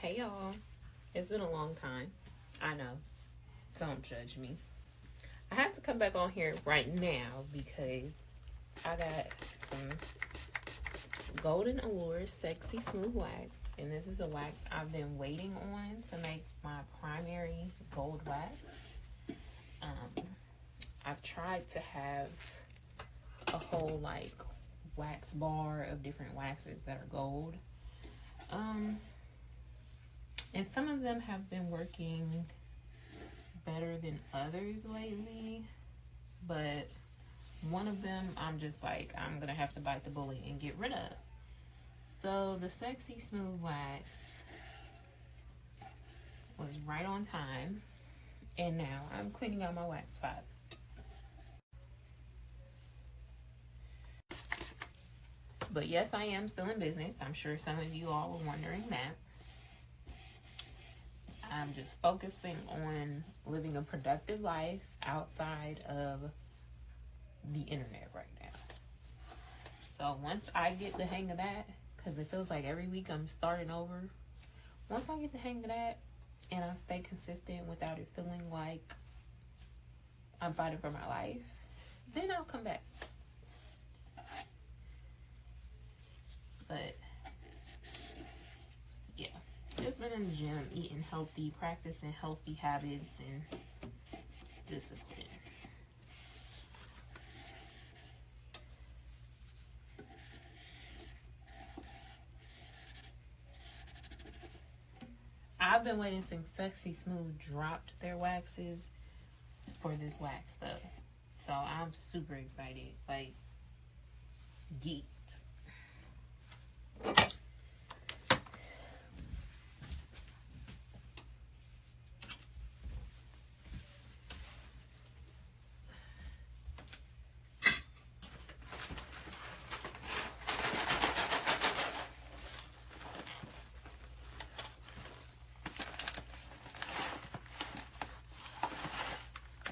Hey y'all, it's been a long time. I know, don't judge me. I had to come back on here right now because I got some golden Allure sexy smooth wax, and this is a wax I've been waiting on to make my primary gold wax. I've tried to have a whole like wax bar of different waxes that are gold. And some of them have been working better than others lately, but one of them I'm just like, I'm gonna have to bite the bullet and get rid of. So the sexy smooth wax was right on time, and now I'm cleaning out my wax pot. But yes, I am still in business. I'm sure some of you all were wondering that. I'm just focusing on living a productive life outside of the internet right now. So once I get the hang of that, because it feels like every week I'm starting over. Once I get the hang of that and I stay consistent without it feeling like I'm fighting for my life, then I'll come back. But yeah, just been in the gym, eating healthy, practicing healthy habits and discipline. I've been waiting since Sexy Smooth dropped their waxes for this wax stuff. So I'm super excited. Like, geeked.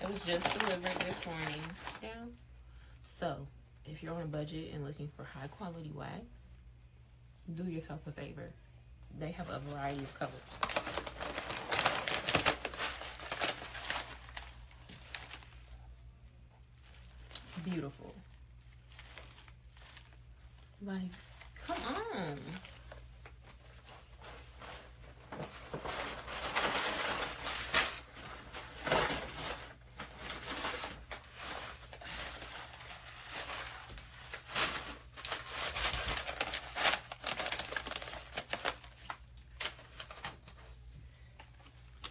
It was just delivered this morning. Yeah. So, if you're on a budget and looking for high quality wax, do yourself a favor. They have a variety of colors. Beautiful. Like, come on.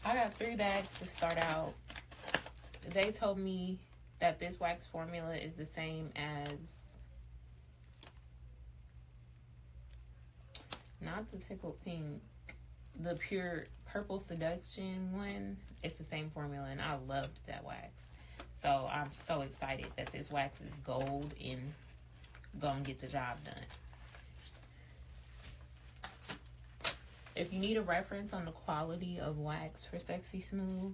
I got 3 bags to start out. They told me that this wax formula is the same as, not the Tickled Pink, the pure Purple Seduction one. It's the same formula, and I loved that wax. So I'm so excited that this wax is gold and gonna get the job done. If you need a reference on the quality of wax for Sexy Smooth,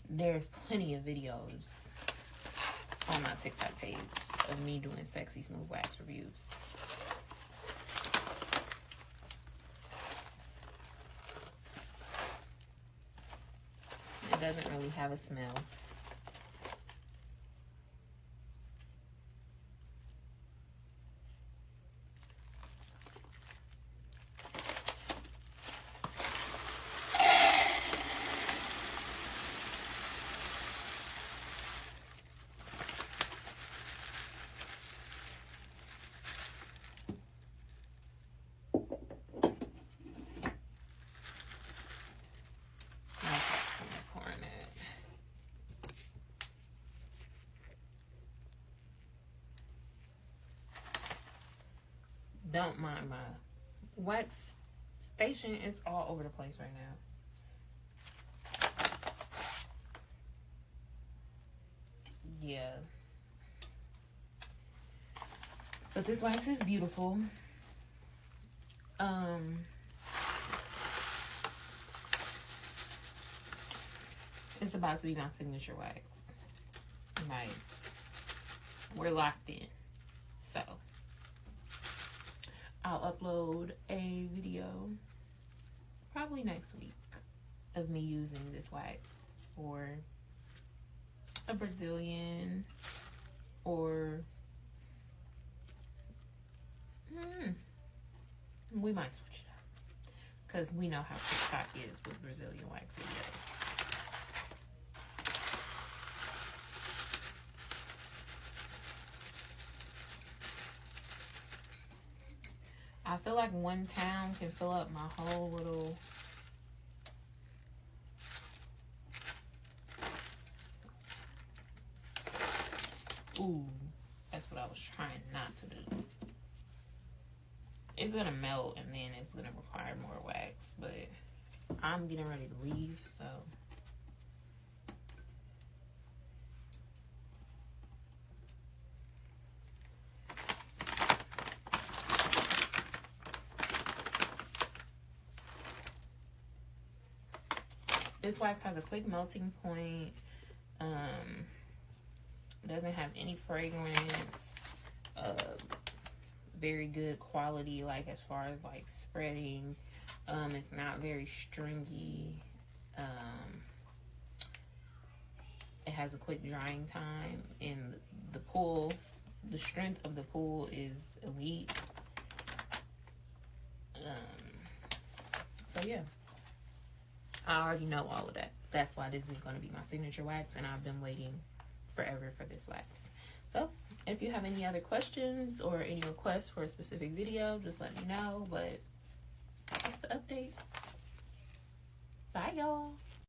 there's plenty of videos on my TikTok page of me doing Sexy Smooth wax reviews. It doesn't really have a smell. Don't mind my wax station is all over the place right now. Yeah. But this wax is beautiful. It's about to be my signature wax. Like, we're locked in. So I'll upload a video probably next week of me using this wax for a Brazilian or we might switch it up because we know how TikTok is with Brazilian wax videos. I feel like 1 pound can fill up my whole little ooh, that's what I was trying not to do. It's gonna melt and then it's gonna require more wax, but I'm getting ready to leave, so this wax has a quick melting point. Doesn't have any fragrance. Very good quality, like as far as like spreading. It's not very stringy. It has a quick drying time, and the strength of the pull is elite. So yeah, I already know all of that. That's why this is going to be my signature wax, and I've been waiting forever for this wax. So if you have any other questions or any requests for a specific video, just let me know. But that's the update. Bye, y'all.